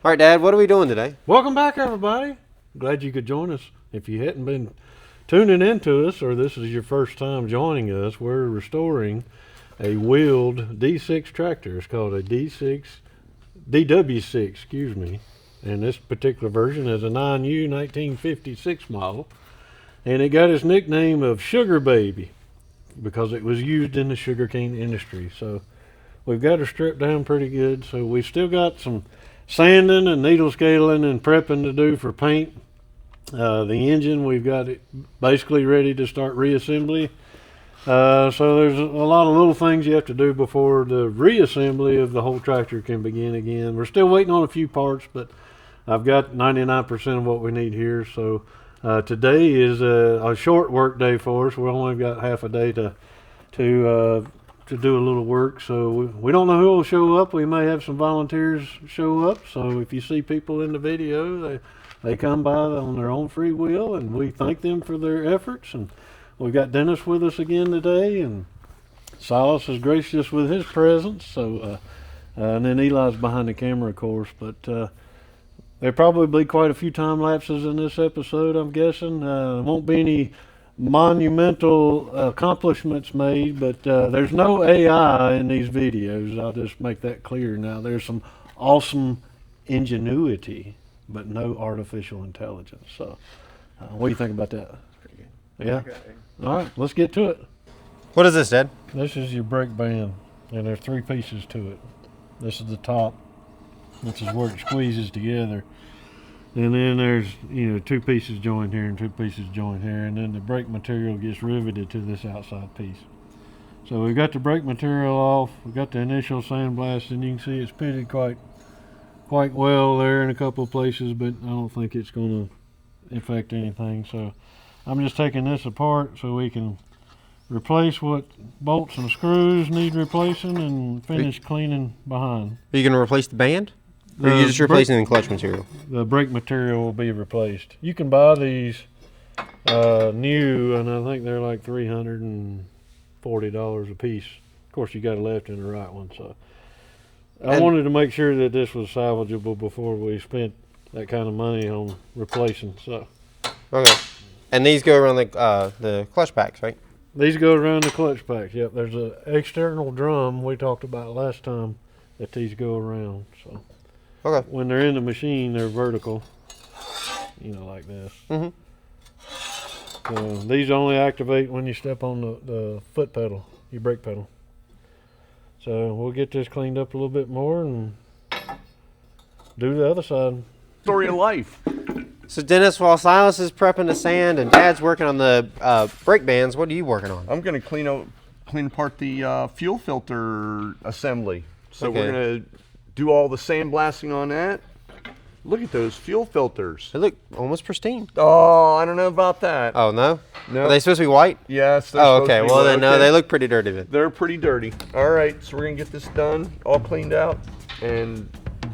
All right, Dad, what are we doing today? Welcome back, everybody. Glad you could join us. If you hadn't been tuning into us, or this is your first time joining us, we're restoring a wheeled D6 tractor. It's called a DW6, excuse me. And this particular version is a 9U 1956 model. And it got its nickname of Sugar Baby because it was used in the sugarcane industry. So we've got her stripped down pretty good. So we've still got some sanding and needle scaling and prepping to do for paint. The engine, we've got it basically ready to start reassembly. So there's a lot of little things you have to do before the reassembly of the whole tractor can begin again. We're still waiting on a few parts, but I've got 99% of what we need here. So today is a short work day for us. We only got half a day to do a little work. So we don't know who will show up. We may have some volunteers show up. So if you see people in the video, they come by on their own free will, and we thank them for their efforts. And we've got Dennis with us again today, and Silas is gracious with his presence. So and then Eli's behind the camera, of course. But there'll probably be quite a few time lapses in this episode, I'm guessing. There won't be any monumental accomplishments made, but there's no AI in these videos. I'll just make that clear now. There's some awesome ingenuity, but no artificial intelligence. So what do you think about that? Pretty good. Yeah? All right, let's get to it. What is this, Dad? This is your brake band, and there's three pieces to it. This is the top, which is where it squeezes together. And then there's, two pieces joined here and two pieces joined here, and then the brake material gets riveted to this outside piece. So we've got the brake material off, we've got the initial sandblast, and you can see it's pitted quite well there in a couple of places, but I don't think it's going to affect anything. So I'm just taking this apart so we can replace what bolts and screws need replacing and finish cleaning behind. Are you going to replace the band? Or are you just replacing the clutch material? The brake material will be replaced. You can buy these new, and I think they're like $340 a piece. Of course, you got a left and a right one. So I wanted to make sure that this was salvageable before we spent that kind of money on replacing. So okay, and these go around the clutch packs, right? These go around the clutch packs. Yep, there's an external drum we talked about last time that these go around. So. Okay. When they're in the machine, they're vertical, like this. Mm-hmm. So these only activate when you step on the foot pedal, your brake pedal. So we'll get this cleaned up a little bit more and do the other side. Story of life. So Dennis, while Silas is prepping the sand and Dad's working on the brake bands, what are you working on? I'm going to clean apart the fuel filter assembly. So Okay. we're going to do all the sandblasting on that. Look at those fuel filters. They look almost pristine. Oh, I don't know about that. Oh, no? No. Are they supposed to be white? Yes. Oh, okay. Well, then, no, they look pretty dirty then. They're pretty dirty. All right, so we're going to get this done, all cleaned out, and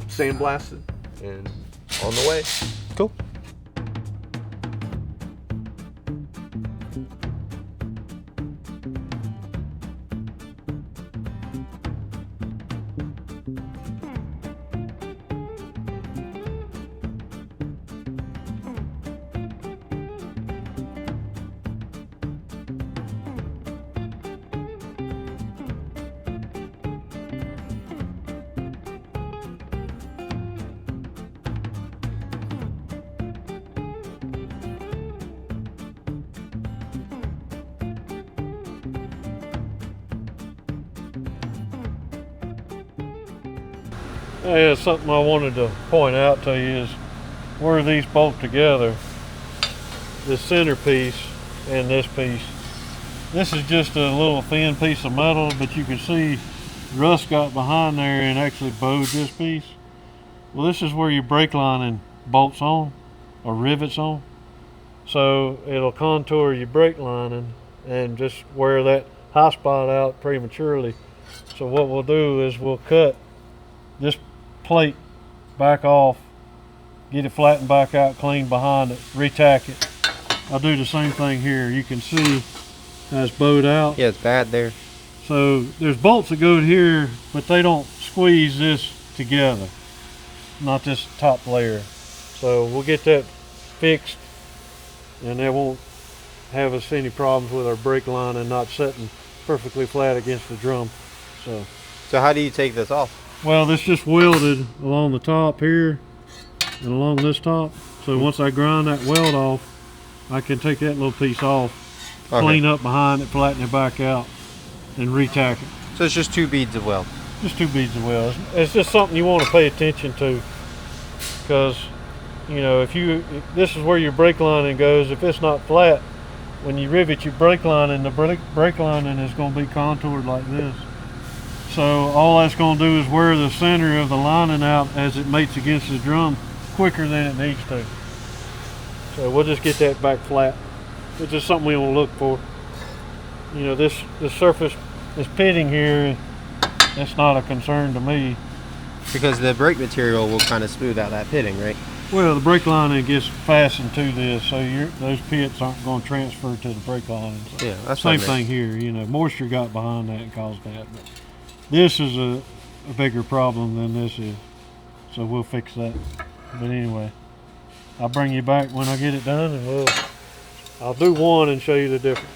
sandblasted, and on the way. Cool. Yeah, something I wanted to point out to you is where these bolt together, this center piece and this piece. This is just a little thin piece of metal, but you can see rust got behind there and actually bowed this piece. Well, this is where your brake lining bolts on or rivets on. So it'll contour your brake lining and just wear that high spot out prematurely. So what we'll do is we'll cut this plate back off, get it flattened back out clean behind it, retack it. I'll do the same thing here. You can see how it's bowed out. Yeah, it's bad there. So there's bolts that go here, but they don't squeeze this together. not this top layer. So we'll get that fixed, and that won't have us any problems with our brake line and not setting perfectly flat against the drum. So how do you take this off? well, this just welded along the top here and along this top. So once I grind that weld off, I can take that little piece off, clean up behind it, flatten it back out, and retack it. So it's just 2 beads of weld. Just 2 beads of weld. It's just something you want to pay attention to, because you know, if this is where your brake lining goes. If it's not flat, when you rivet your brake lining, the brake lining is going to be contoured like this. So all that's going to do is wear the center of the lining out as it mates against the drum quicker than it needs to. So we'll just get that back flat. It's just something we want to look for. You know, this surface, this pitting here, that's not a concern to me. Because the brake material will kind of smooth out that pitting, right? Well, the brake lining gets fastened to this, so those pits aren't going to transfer to the brake lining. So Yeah, that's same what I meant. thing here. You know, moisture got behind that and caused that. But this is a bigger problem than this is, so we'll fix that. But anyway, I'll bring you back when I get it done, and I'll do one and show you the difference.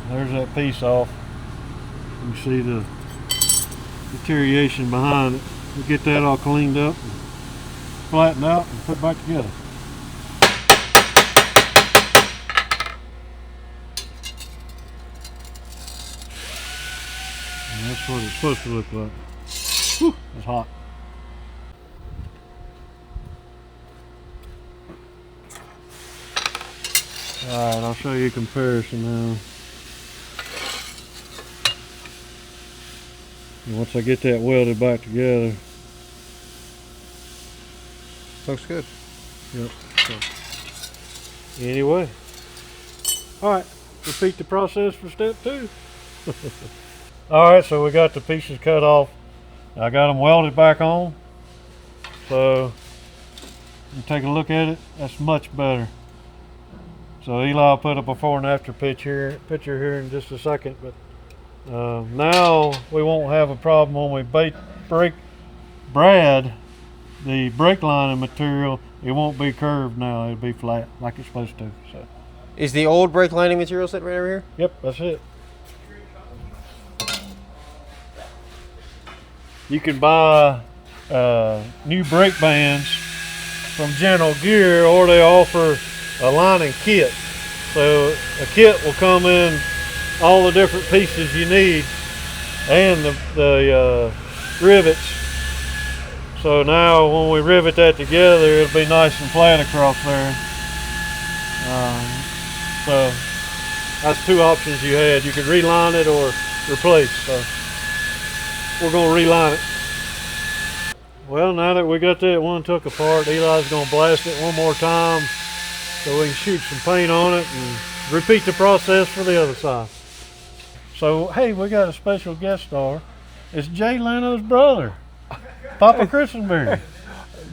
There's that piece off. You can see the deterioration behind it. We'll get that all cleaned up, and flattened out, and put back together. And that's what it's supposed to look like. Whew, it's hot. Alright, I'll show you a comparison now. And once I get that welded back together. Looks good. Yep. So, anyway. Alright, repeat the process for step 2. Alright, so we got the pieces cut off. I got them welded back on. So, you take a look at it, that's much better. So Eli will put a before and after picture here in just a second, but now we won't have a problem when we brad the brake lining material. It won't be curved now, it'll be flat like it's supposed to. So Is the old brake lining material sitting right over here? yep, that's it. You can buy new brake bands from General Gear, or they offer a lining kit. So a kit will come in all the different pieces you need and the rivets. So now when we rivet that together, it'll be nice and flat across there. So that's 2 options you had. You could reline it or replace. So we're going to reline it. Well, now that we got that one took apart, Eli's going to blast it one more time so we can shoot some paint on it and repeat the process for the other side. So, hey, we got a special guest star. It's Jay Leno's brother, Papa Christenberry.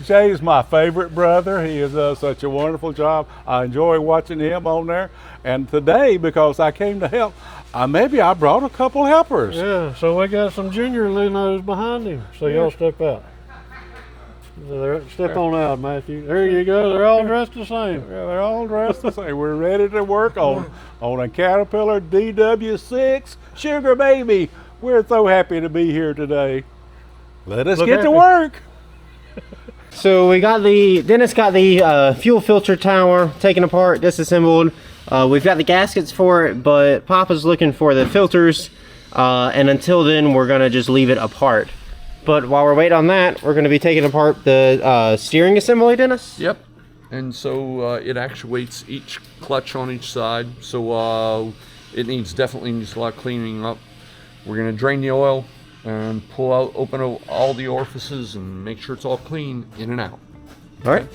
Jay's my favorite brother. He does such a wonderful job. I enjoy watching him on there. And today, because I came to help, maybe I brought a couple helpers. Yeah, so we got some junior Lenos behind him. So y'all step out. Step on out, Matthew. There you go. They're all dressed the same. Yeah, they're all dressed the same. We're ready to work on a Caterpillar DW6 Sugar Baby. We're so happy to be here today. Let us get to work. So Dennis got the fuel filter tower taken apart, disassembled. We've got the gaskets for it, but Papa's looking for the filters. And until then, we're gonna just leave it apart. But while we're waiting on that, we're gonna be taking apart the steering assembly, Dennis? Yep. And so it actuates each clutch on each side. So it definitely needs a lot of cleaning up. We're gonna drain the oil and open all the orifices and make sure it's all clean in and out. All right.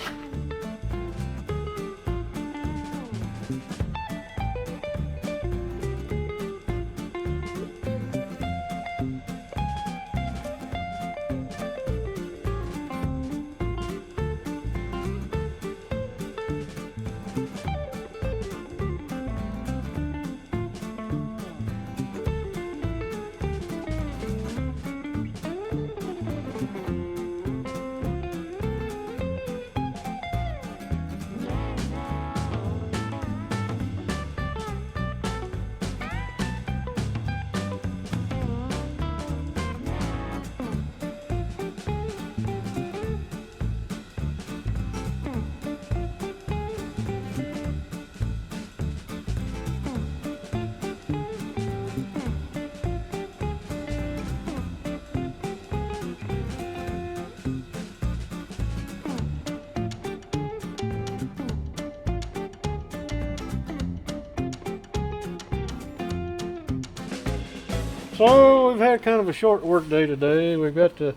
So we've had kind of a short work day today. We've got the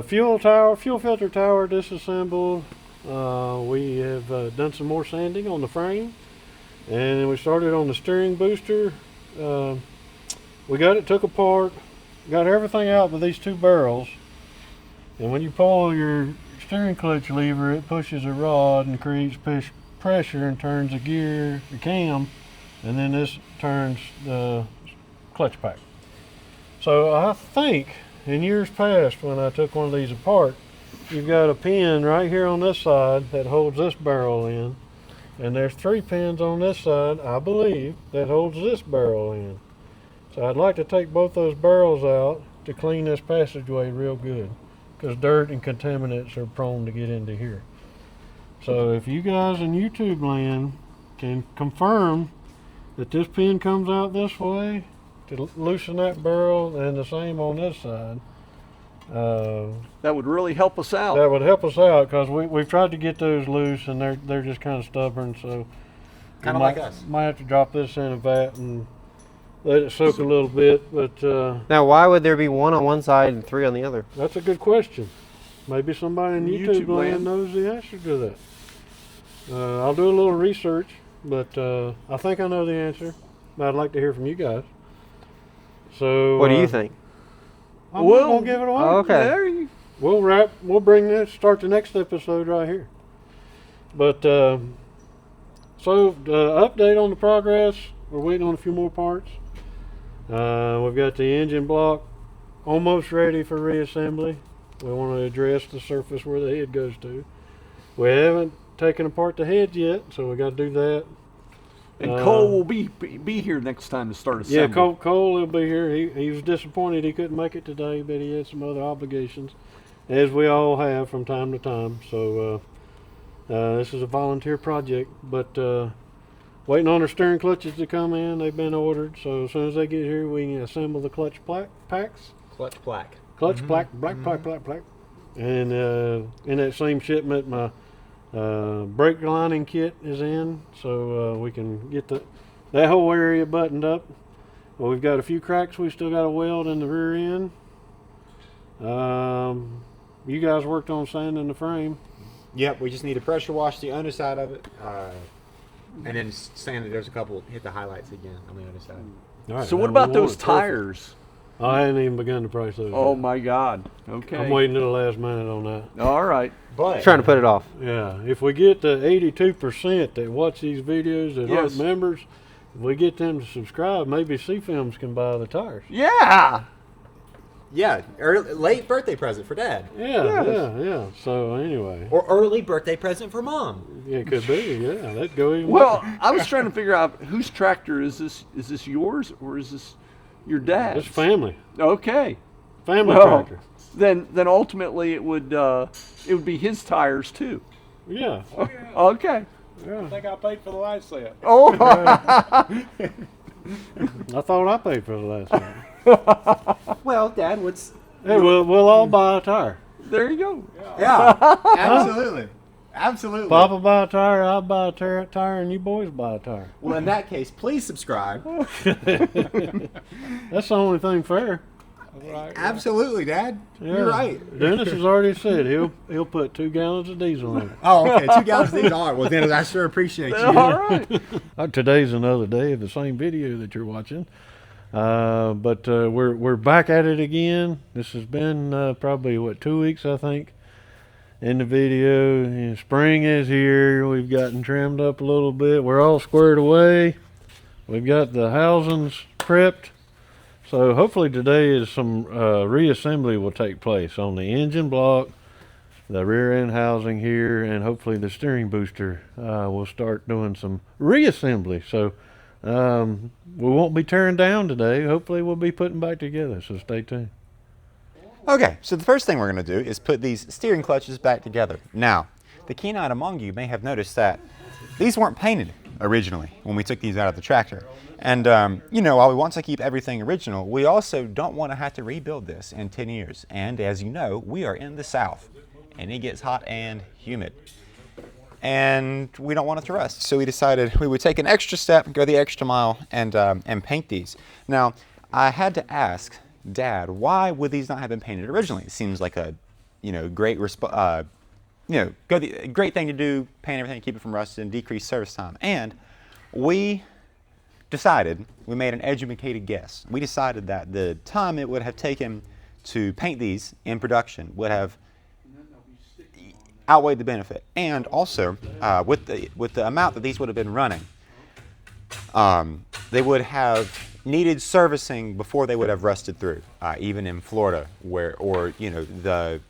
fuel filter tower disassembled. We have done some more sanding on the frame, and then we started on the steering booster. We got it took apart, got everything out but these two barrels, and when you pull your steering clutch lever, it pushes a rod and creates pressure and turns the gear, the cam, and then this turns the clutch pack. So I think in years past, when I took one of these apart, you've got a pin right here on this side that holds this barrel in, and there's 3 pins on this side, I believe, that holds this barrel in. So I'd like to take both those barrels out to clean this passageway real good, because dirt and contaminants are prone to get into here. So if you guys in YouTube land can confirm that this pin comes out this way to loosen that barrel, and the same on this side, That would really help us out. that would help us out, because we've tried to get those loose and they're just kind of stubborn. So Kind of we like us. might have to drop this in a vat and let it soak a little bit. But Now, why would there be 1 on one side and 3 on the other? that's a good question. Maybe somebody in YouTube, YouTube land land. knows the answer to that. I'll do a little research, but I think I know the answer. But I'd like to hear from you guys. So What do you think? I'm not gonna give it away. Oh, okay. There you We'll bring this, start the next episode right here. But so update on the progress. We're waiting on a few more parts. We've got the engine block almost ready for reassembly. We want to address the surface where the head goes to. We haven't taken apart the head yet, so we got to do that. And Cole will be here next time to start assembly. Yeah, Cole will be here. He was disappointed he couldn't make it today, but he had some other obligations, as we all have from time to time. So this is a volunteer project, but waiting on our steering clutches to come in. They've been ordered, so as soon as they get here, we can assemble the clutch packs. Clutch plaque. Clutch plaque. And in that same shipment, my brake lining kit is in, so we can get that whole area buttoned up. Well, we've got a few cracks we still got to weld in the rear end. You guys worked on sanding the frame. Yep, we just need to pressure wash the underside of it, and then sand it. There's a couple, hit the highlights again on the underside. All right, So what now about we want those it perfect. tires? I hadn't even begun to price those. Oh yet. my God. Okay. I'm waiting to the last minute on that. All right. But Trying to put it off. Yeah, if we get the 82% that watch these videos that Yes. aren't members, if we get them to subscribe, maybe C-Films can buy the tires. Yeah. yeah, late birthday present for Dad, Yeah. So anyway, or early birthday present for Mom. yeah, it could be. Yeah, that'd go even. Well, I was trying to figure out whose tractor is this? Is this yours or is this your dad's? It's family Okay. family Well, tractor. Then ultimately it would be his tires too. Yeah, Okay. I think I paid for the last set. Oh. I thought I paid for the last one. Well, Dad, what's Hey, we'll all buy a tire. There you go. yeah, absolutely, absolutely. Papa buy a tire, I'll buy a tire, and you boys buy a tire. Well, in that case, please subscribe. That's the only thing fair. Absolutely, Dad. Yeah. You're right. Dennis has already said he'll put 2 gallons of diesel in it. Oh, okay. 2 gallons of these. All right. Well, Dennis, I sure appreciate you. All right. Today's another day of the same video that you're watching, but we're back at it again. This has been probably 2 weeks, I think, in the video. And spring is here. We've gotten trimmed up a little bit. We're all squared away. We've got the housings prepped. So hopefully today is some reassembly will take place on the engine block, the rear end housing here, and hopefully the steering booster. We'll start doing some reassembly. So we won't be tearing down today. Hopefully we'll be putting back together. So stay tuned. Okay, so the first thing we're going to do is put these steering clutches back together. Now, the keen-eyed among you may have noticed that these weren't painted originally when we took these out of the tractor. And, you know, while we want to keep everything original, we also don't want to have to rebuild this in 10 years. And as you know, we are in the South, and it gets hot and humid. And we don't want it to rust. So we decided we would take an extra step, go the extra mile, and paint these. Now, I had to ask Dad, why would these not have been painted originally? It seems like a, great great thing to do, paint everything, keep it from rusting, and decrease service time. And we made an educated guess. We decided that the time it would have taken to paint these in production would have outweighed the benefit. And also, with the amount that these would have been running, they would have needed servicing before they would have rusted through, even in Florida, where the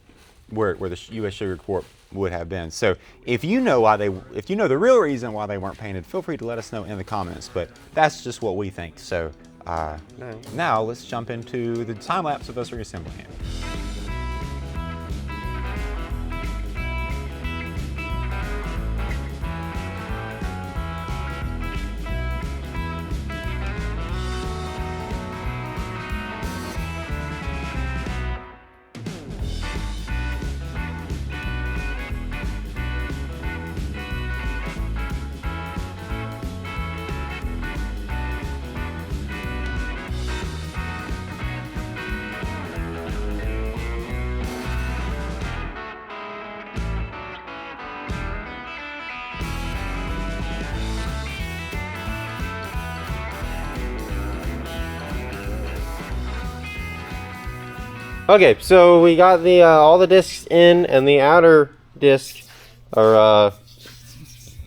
U.S. Sugar Corp would have been. So if you know the real reason why they weren't painted, feel free to let us know in the comments. But that's just what we think. So now let's jump into the time lapse of us reassembling it. Okay, so we got the all the discs in, and the outer disc, or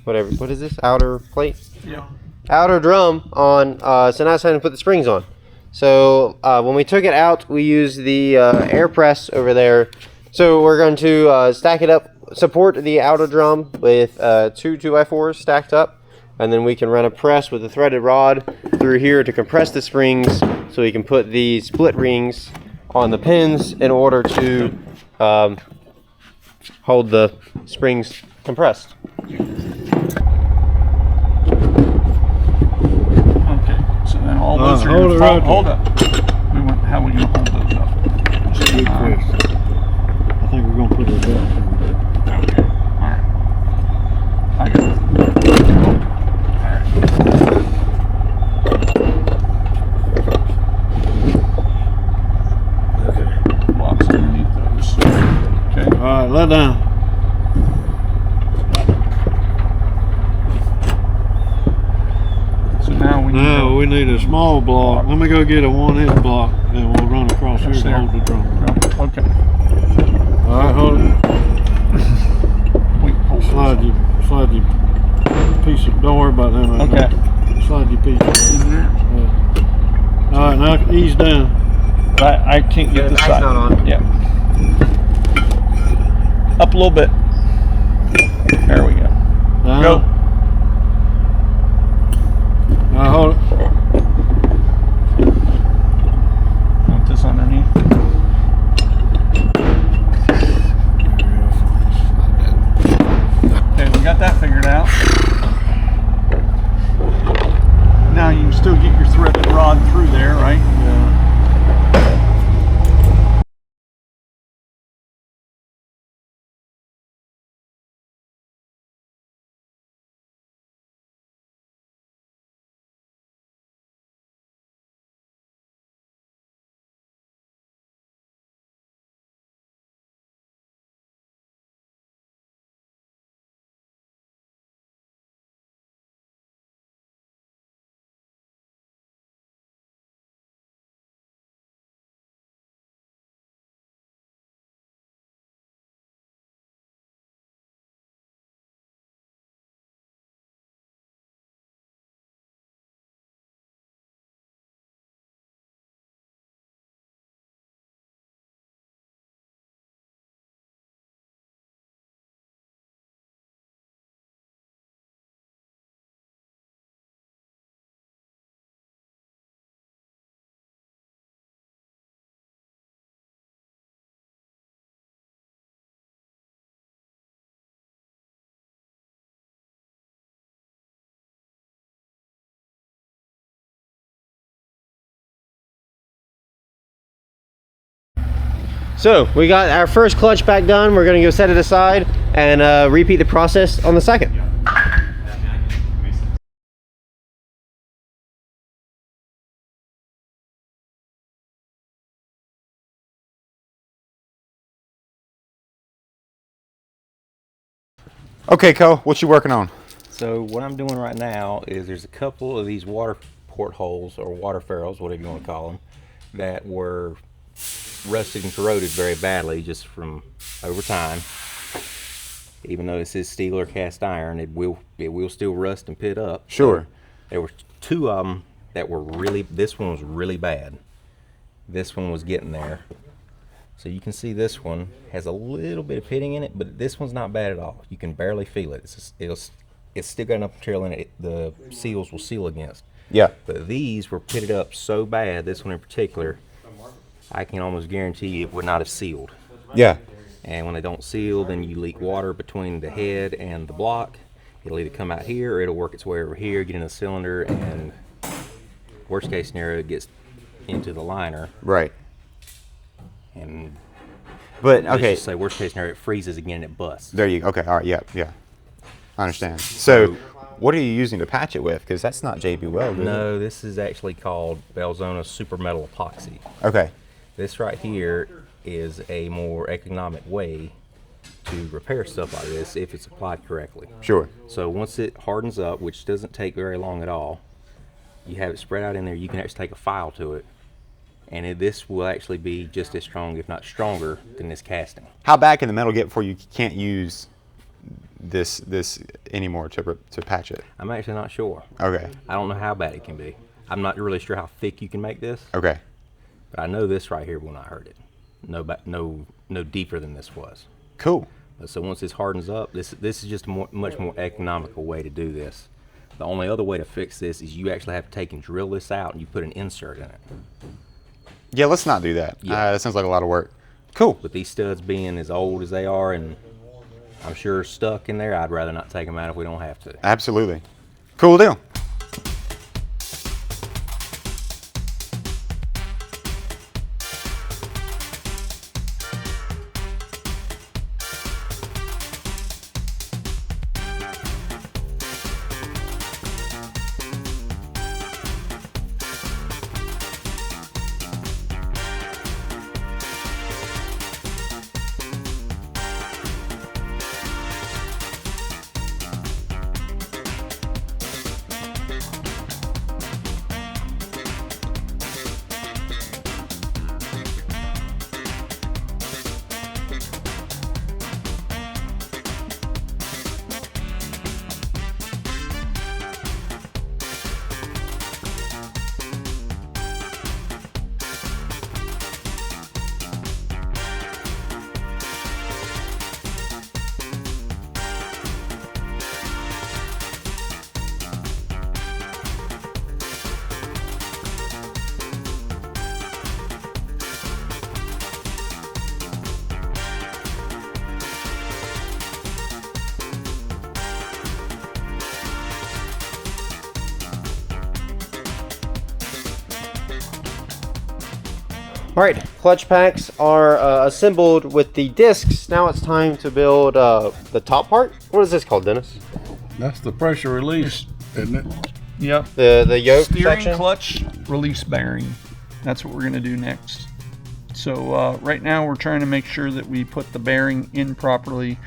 whatever. What is this? Outer plate? Yeah. Outer drum on. So now it's time to put the springs on. So when we took it out, we used the air press over there. So we're going to stack it up, support the outer drum with two 2x4s stacked up, and then we can run a press with a threaded rod through here to compress the springs, so we can put the split rings on the pins in order to hold the springs compressed. Okay, so then all those are hold it right hold up. How are we going to hold those up? Good question. I think we're going to put it back. Okay, alright. I got it. Blocks underneath those. Okay. Alright, let down. So now we need a small block. Let me go get a 1-inch block, and we'll run across here there. and hold the drum. Okay. Alright, hold it. We can pull Slide your piece of, don't worry about that right Okay. now. Slide your piece. in there. Alright, now ease down. I can't get the this back's side. not on. Yeah. Up a little bit. There we go. Down. Go. Now hold it. Want this underneath? Okay, we got that figured out. Now you can still get your threaded rod through there, right? Yeah. So we got our first clutch back done. We're gonna go set it aside and repeat the process on the second. Okay, Cole, what you working on? So what I'm doing right now is there's a couple of these water portholes or water ferrules, whatever you want to call them, that were rusted and corroded very badly just from over time. Even though this is steel or cast iron, it will still rust and pit up. Sure. So there were two of them that were this one was really bad. This one was getting there. So you can see this one has a little bit of pitting in it, but this one's not bad at all. You can barely feel it. It's still got enough material in it the seals will seal against. Yeah. But these were pitted up so bad, this one in particular, I can almost guarantee you it would not have sealed. Yeah. And when they don't seal, then you leak water between the head and the block. It'll either come out here or it'll work its way over here, get in the cylinder, and worst case scenario, it gets into the liner. Right. And But let's okay, just say worst case scenario, it freezes again and it busts. there you go. Okay, all right, yeah, yeah. I understand. So, what are you using to patch it with? Because that's not JB Weld, is it? No, this is actually called Belzona Super Metal Epoxy. Okay. This right here is a more economic way to repair stuff like this if it's applied correctly. Sure. So once it hardens up, which doesn't take very long at all, you have it spread out in there, you can actually take a file to it, and this will actually be just as strong, if not stronger, than this casting. How bad can the metal get before you can't use this anymore to patch it? I'm actually not sure. Okay. I don't know how bad it can be. I'm not really sure how thick you can make this, Okay. but I know this right here will not hurt it. No deeper than this was. Cool. So once this hardens up, this is just a much more economical way to do this. The only other way to fix this is you actually have to take and drill this out and you put an insert in it. Yeah, let's not do that. Yeah. That sounds like a lot of work. Cool. With these studs being as old as they are and I'm sure stuck in there, I'd rather not take them out if we don't have to. Absolutely. Cool deal. All right, clutch packs are assembled with the discs. Now it's time to build the top part. What is this called, Dennis? That's the pressure release, isn't it? Yep. The yoke Steering section? clutch release bearing. That's what we're going to do next. So right now we're trying to make sure that we put the bearing in properly,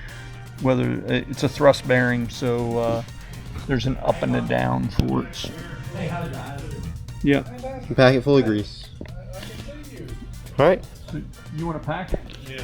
whether it's a thrust bearing, so there's an up and a down for it. Yeah. Pack it full of grease. All right. So you want to pack it? Yeah.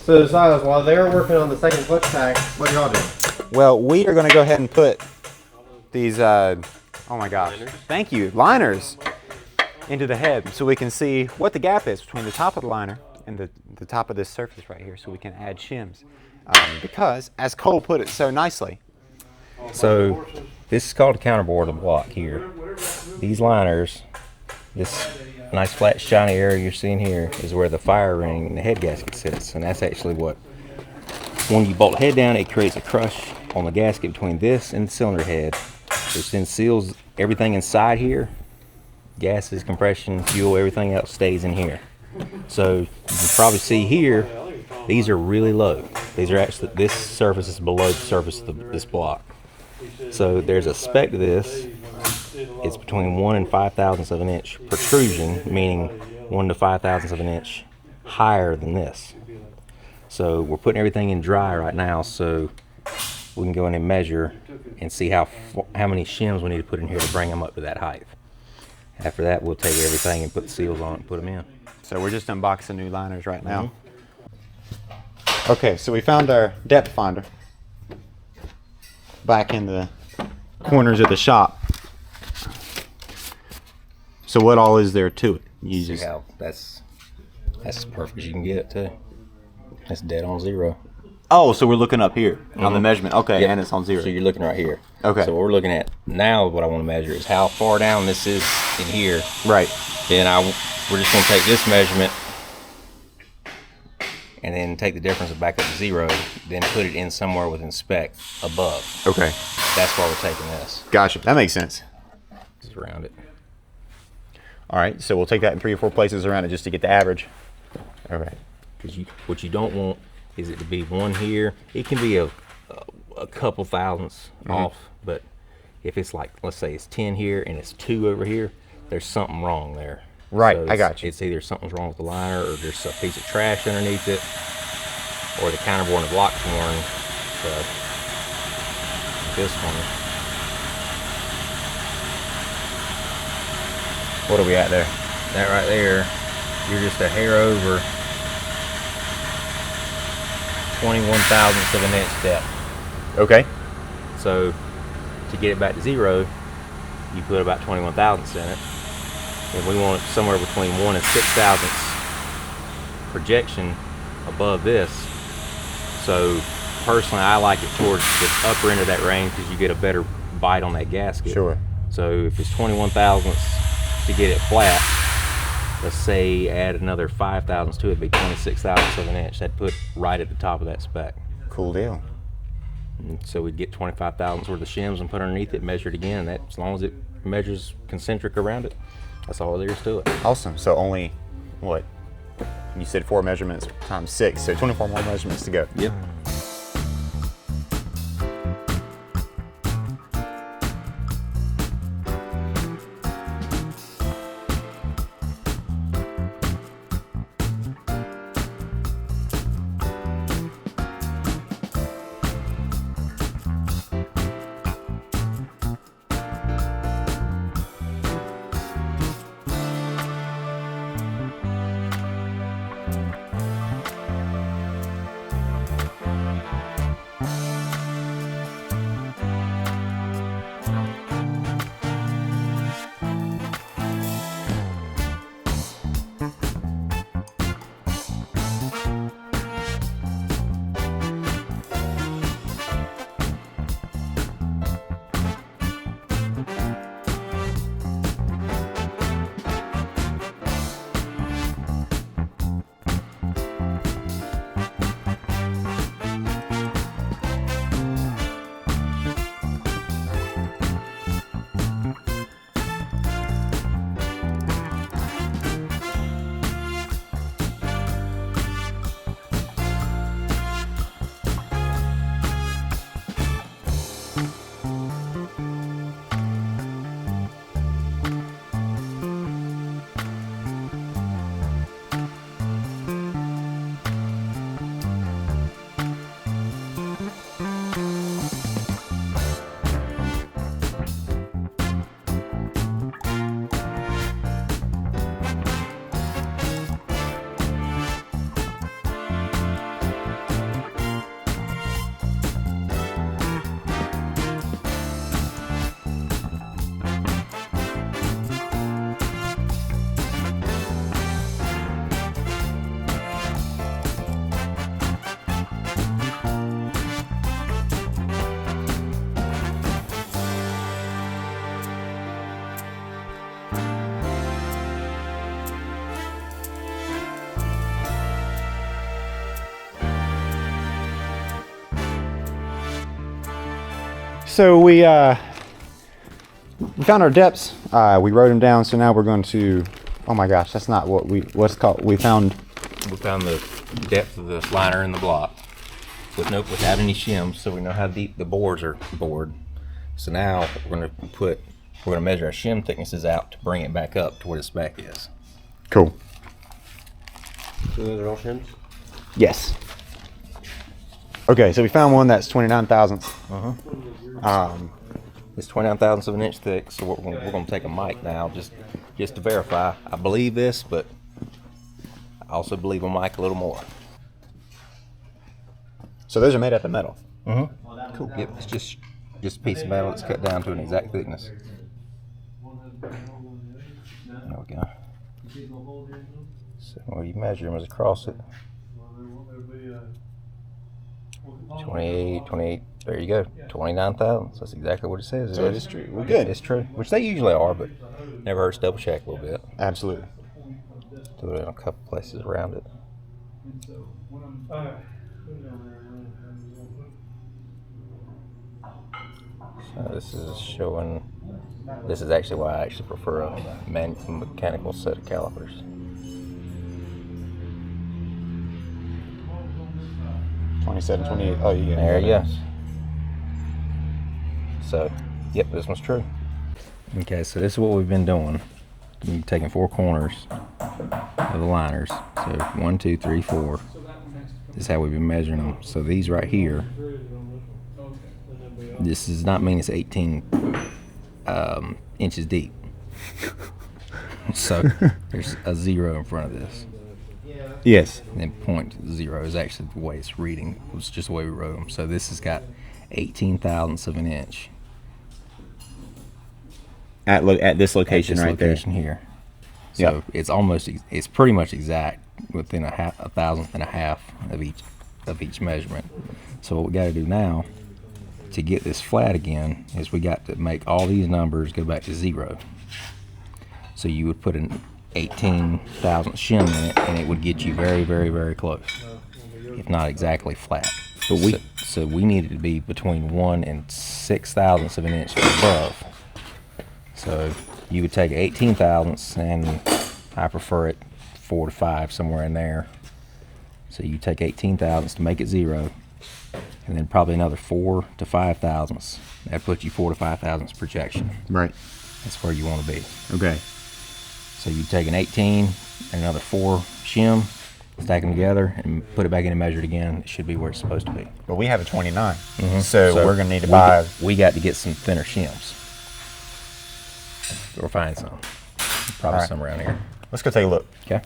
So Silas, while they're working on the second clutch pack, what y'all doing? Well, we are going to go ahead and put these, oh my gosh, thank you, liners into the head so we can see what the gap is between the top of the liner and the top of this surface right here so we can add shims. Because, as Cole put it so nicely, So this is called a counterbore to block here. These liners, this nice flat shiny area you're seeing here is where the fire ring and the head gasket sits, and that's actually what, when you bolt the head down, it creates a crush on the gasket between this and the cylinder head, which then seals everything inside here. Gases, compression, fuel, everything else stays in here. So you can probably see here, these are really low. These are actually, this surface is below the surface of this block. So there's a spec to this. It's between 1 and 5 thousandths of an inch protrusion, meaning 1 to 5 thousandths of an inch higher than this. So we're putting everything in dry right now, so we can go in and measure and see how many shims we need to put in here to bring them up to that height. After that, we'll take everything and put the seals on it and put them in. So we're just unboxing new liners right now. Okay, so we found our depth finder back in the corners of the shop. So what all is there to it? You See just how that's as perfect as you can get it too. That's dead on zero. Oh, so we're looking up here on the measurement. Okay, Yep. and it's on 0. So you're looking right here. Okay. So what we're looking at now, what I want to measure is how far down this is in here. Right. Then we're just going to take this measurement and then take the difference of back up to 0, then put it in somewhere within spec above. Okay. That's why we're taking this. Gotcha. That makes sense. Just around it. All right, so we'll take that in 3 or 4 places around it just to get the average. Okay. Because what you don't want is it to be one here. It can be a couple thousandths off, but if it's like, let's say it's 10 here and it's 2 over here, there's something wrong there. Right, So I got you. It's either something's wrong with the liner, or there's a piece of trash underneath it, or the counterbore and the block's worn. So this one, What are we at there? that right there, you're just a hair over 21 thousandths of an inch depth. Okay. So to get it back to 0, you put about 21 thousandths in it. And we want it somewhere between 1 and 6 thousandths projection above this. So personally, I like it towards the upper end of that range because you get a better bite on that gasket. Sure. So if it's 21 thousandths to get it flat, let's say add another 5 thousandths to it, it'd be 26 thousandths of an inch. That'd put right at the top of that spec. Cool deal. And so we'd get 25 thousandths worth of shims and put underneath it, measure it again, and that, as long as it measures concentric around it, that's all there is to it. Awesome. So only, what? You said 4 measurements times 6, so 24 more measurements to go. Yep. So we found our depths. We wrote them down. So now we're going to. Oh my gosh, that's not what's it called. We found the depth of the liner in the block without any shims, so we know how deep the bores are bored. So now we're gonna measure our shim thicknesses out to bring it back up to where the spec is. Cool. So those are all shims? Yes. Okay, so we found one that's 29 thousandths. It's 29 thousandths of an inch thick, so we're gonna take a mic now just to verify. I believe this, but I also believe a mic a little more. So those are made out of metal. Cool. Yep, it's just a piece of metal that's cut down to an exact thickness. There we go. So when you measure them as across it, 28, there you go, 29 thousandths. That's exactly what it says. So it is true. We're good. It's true, which they usually are, but never hurts to double check a little bit. Absolutely. Do it in a couple places around it. So this is showing. This is actually why I actually prefer a mechanical set of calipers. $27, $28. Oh, you There you go. So, yep, this one's true. Okay, so this is what we've been doing. We've been taking 4 corners of the liners. So 1, 2, 3, 4. This is how we've been measuring them. So these right here, this does not mean it's 18 inches deep. So there's a 0 in front of this. Yes. And then 0.0 is actually the way it's reading. It's just the way we wrote them. So this has got 18 thousandths of an inch. At this location right location here. So it's pretty much exact within a thousandth and a half of each measurement. So what we got to do now to get this flat again is we got to make all these numbers go back to 0. So you would put an 18 thousandth shim in it, and it would get you very, very, very close, if not exactly flat. But so we needed to be between 1 and 6 thousandths of an inch above. So you would take 18 thousandths, and I prefer it 4 to 5, somewhere in there. So you take 18 thousandths to make it 0, and then probably another 4 to 5 thousandths. That puts you 4 to 5 thousandths projection. Right. That's where you want to be. Okay. So you take an 18 and another 4 shim, stack them together, and put it back in and measure it again. It should be where it's supposed to be. But we have a 29, so we're going to need to buy. buy. We got to get some thinner shims, or find some. Probably some around here. Let's go take a look. Okay.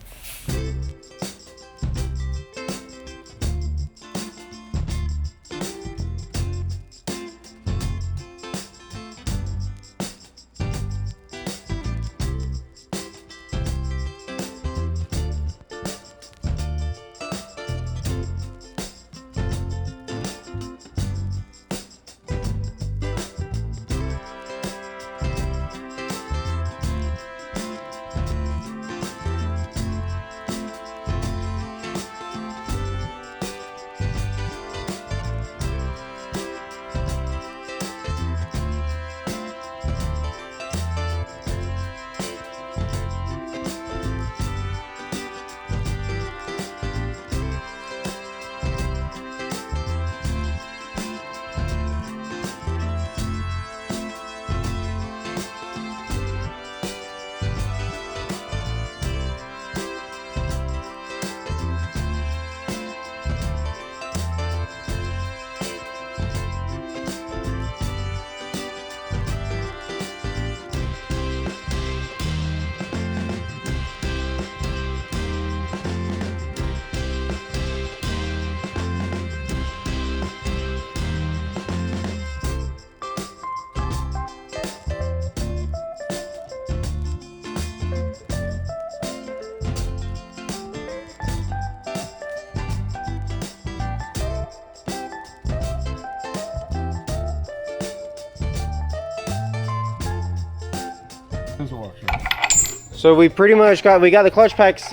So we pretty much got the clutch packs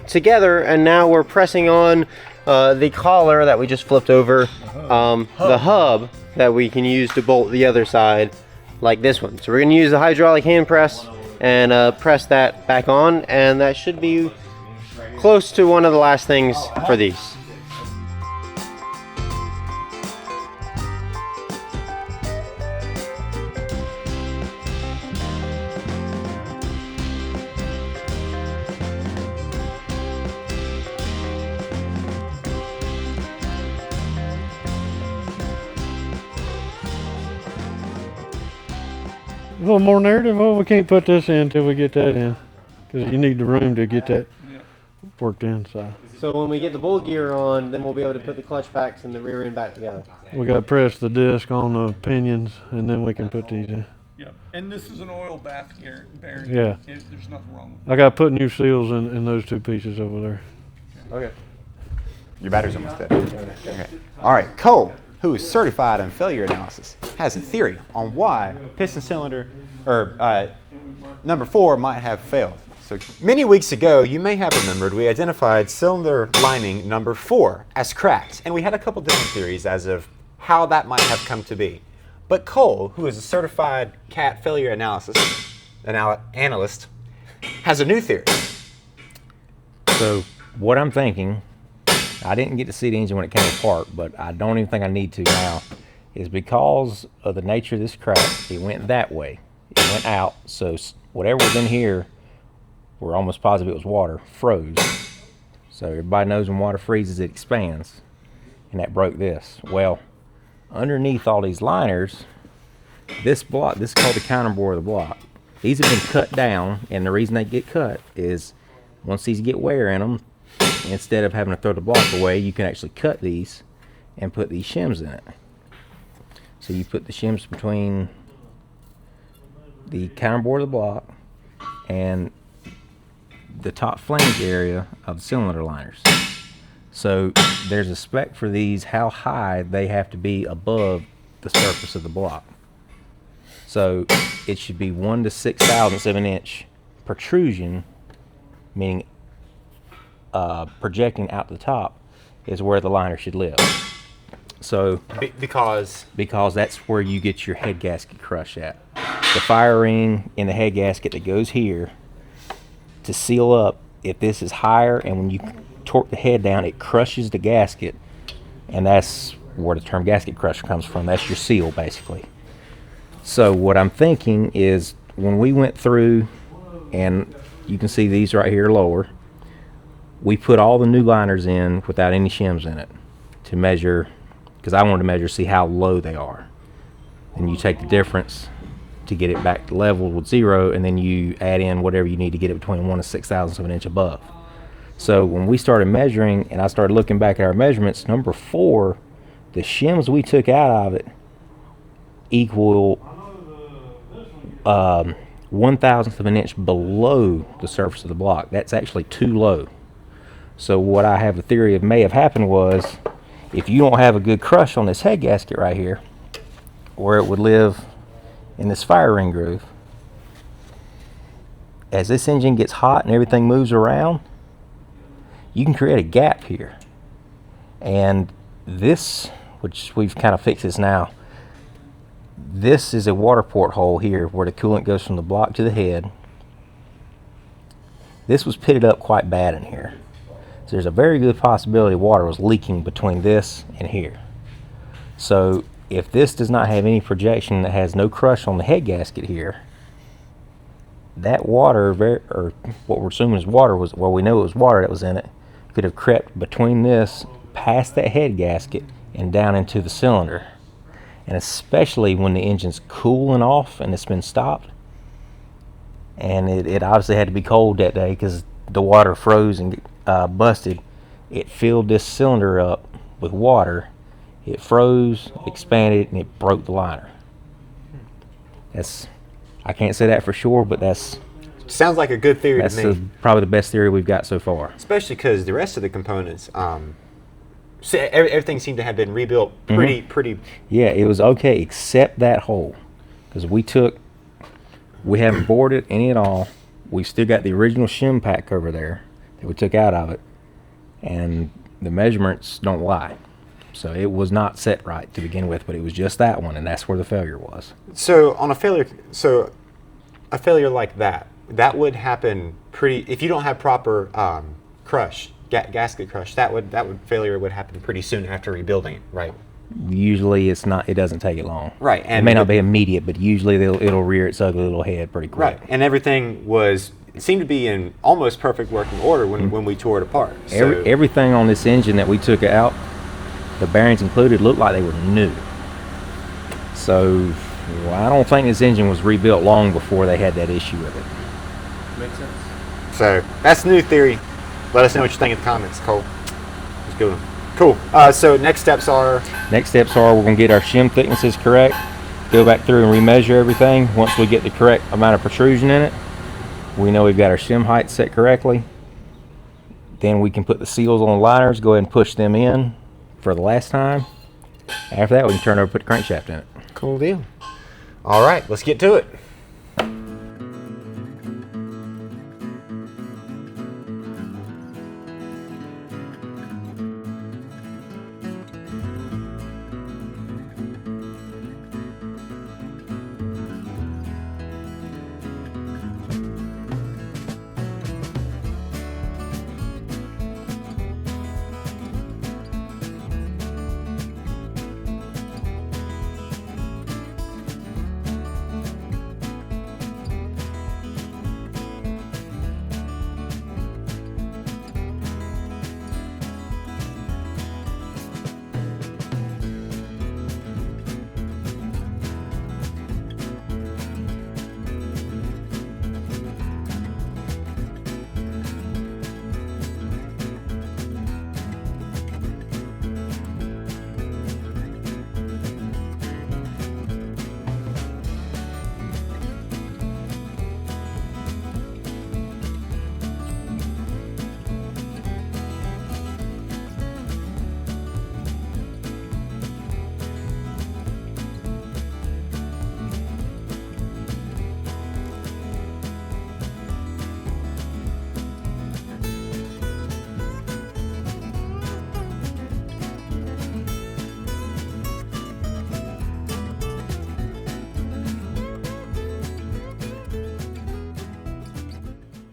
together, and now we're pressing on the collar that we just flipped over, the hub, that we can use to bolt the other side, like this one. So we're going to use the hydraulic hand press and press that back on, and that should be close to one of the last things for these. A little more narrative. Oh, we can't put this in until we get that in, because you need the room to get that worked in. So when we get the bull gear on, then we'll be able to put the clutch packs and the rear end back together. We got to press the disc on the pinions, and then we can put these in. Yeah, and this is an oil bath bearing. Yeah. There's nothing wrong with it. I got to put new seals in those two pieces over there. Okay. Your battery's almost dead. Okay. All right, Cole, who is certified in failure analysis, has a theory on why piston cylinder or number 4 might have failed. So many weeks ago, you may have remembered we identified cylinder lining number 4 as cracked, and we had a couple different theories as of how that might have come to be. But Cole, who is a certified CAT failure analyst, has a new theory. So what I'm thinking, I didn't get to see the engine when it came apart, but I don't even think I need to now, is because of the nature of this crack, it went that way. It went out, so whatever was in here, we're almost positive it was water, froze. So everybody knows when water freezes, it expands, and that broke this. Well, underneath all these liners, this block, this is called the counterbore of the block. These have been cut down, and the reason they get cut is once these get wear in them, instead of having to throw the block away, you can actually cut these and put these shims in it. So you put the shims between the counterbore of the block and the top flange area of the cylinder liners. So there's a spec for these, how high they have to be above the surface of the block. So it should be 1 to 6 thousandths of an inch protrusion, meaning projecting out the top is where the liner should live. So Because that's where you get your head gasket crush at. The fire ring in the head gasket that goes here to seal up, if this is higher and when you torque the head down, it crushes the gasket, and that's where the term gasket crusher comes from. That's your seal, basically. So what I'm thinking is when we went through, and you can see these right here lower, we put all the new liners in without any shims in it to measure, because I wanted to measure, see how low they are. And you take the difference to get it back level with 0, and then you add in whatever you need to get it between 1 to 6 thousandths of an inch above. So when we started measuring, and I started looking back at our measurements, number 4, the shims we took out of it equal 1/1000th of an inch below the surface of the block. That's actually too low. So what I have a theory of may have happened was, if you don't have a good crush on this head gasket right here, where it would live in this fire ring groove, as this engine gets hot and everything moves around, you can create a gap here. And this, which we've kind of fixed this now, this is a water port hole here where the coolant goes from the block to the head. This was pitted up quite bad in here. So there's a very good possibility water was leaking between this and here. So if this does not have any projection, that has no crush on the head gasket here, that water, or what we're assuming is water, was, well, we know it was water that was in it, could have crept between this, past that head gasket, and down into the cylinder. And especially when the engine's cooling off and it's been stopped, and it obviously had to be cold that day because the water froze and busted, it filled this cylinder up with water. It froze, expanded, and it broke the liner. I can't say that for sure, but sounds like a good theory to me. Probably the best theory we've got so far. Especially because the rest of the components, everything seemed to have been rebuilt pretty. Yeah, it was okay except that hole, because we haven't bored it any at all. We've still got the original shim pack over there that we took out of it, and the measurements don't lie. So it was not set right to begin with, but it was just that one, and that's where the failure was. So on a failure like that would happen if you don't have proper gasket crush. That failure would happen pretty soon after rebuilding it, right? Usually it doesn't take it long. Right. And it may not be immediate, but usually it'll rear its ugly little head pretty quick. Right. And everything seemed to be in almost perfect working order when we tore it apart. So Everything on this engine that we took out, the bearings included, looked like they were new. So I don't think this engine was rebuilt long before they had that issue with it. Makes sense. So that's the new theory. Let us know what you think in the comments, Cole. Let's go. Cool. So next steps are we're going to get our shim thicknesses correct, go back through and remeasure everything. Once we get the correct amount of protrusion in it, we know we've got our shim height set correctly. Then we can put the seals on the liners, go ahead and push them in for the last time. After that, we can turn over and put the crankshaft in it. cool deal. All right, let's get to it.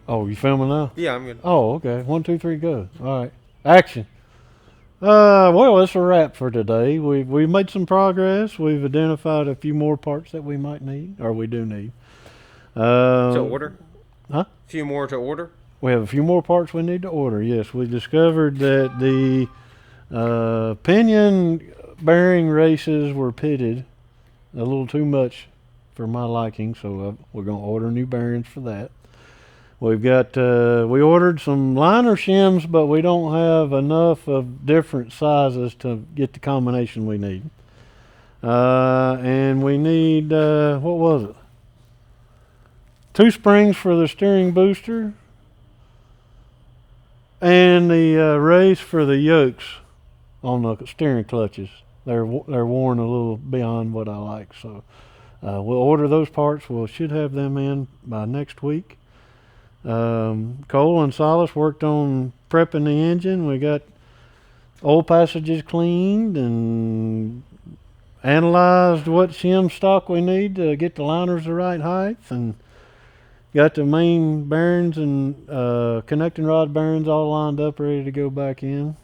Oh, you filming now? Yeah, I'm good. Oh, okay. 1, 2, 3, go. All right. Action. Well, that's a wrap for today. We've made some progress. We've identified a few more parts that we might need, or we do need. To order? Huh? A few more to order? We have a few more parts we need to order. Yes, we discovered that the pinion bearing races were pitted a little too much for my liking, so we're going to order new bearings for that. We've got, we ordered some liner shims, but we don't have enough of different sizes to get the combination we need. And we need, what was it? 2 springs for the steering booster and the race for the yokes on the steering clutches. They're worn a little beyond what I like, so we'll order those parts. We should have them in by next week. Cole and Silas worked on prepping the engine. We got oil passages cleaned and analyzed what shim stock we need to get the liners the right height, and got the main bearings and connecting rod bearings all lined up, ready to go back in.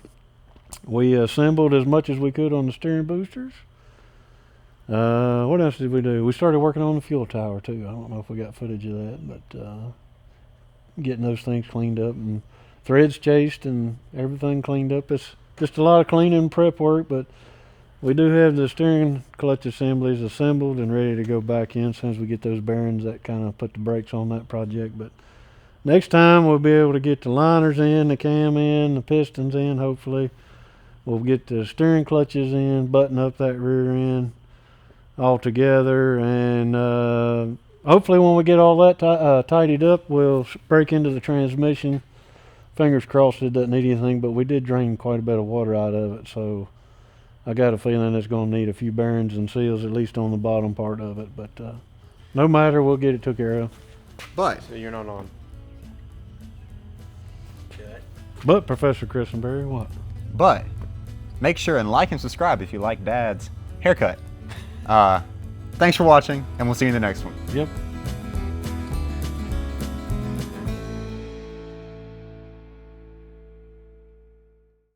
We assembled as much as we could on the steering boosters. What else did we do? We started working on the fuel tower too. I don't know if we got footage of that, but getting those things cleaned up and threads chased and everything cleaned up. It's just a lot of cleaning and prep work, but we do have the steering clutch assemblies assembled and ready to go back in as soon as we get those bearings. That kind of put the brakes on that project. But next time we'll be able to get the liners in, the cam in, the pistons in, hopefully. We'll get the steering clutches in, button up that rear end all together, and hopefully when we get all that tidied up, we'll break into the transmission. Fingers crossed it doesn't need anything, but we did drain quite a bit of water out of it, so I got a feeling it's going to need a few bearings and seals, at least on the bottom part of it. But no matter, we'll get it took care of. But So you're not on. But Professor Christenberry, what? But make sure and like and subscribe if you like Dad's haircut. Thanks for watching, and we'll see you in the next one. Yep.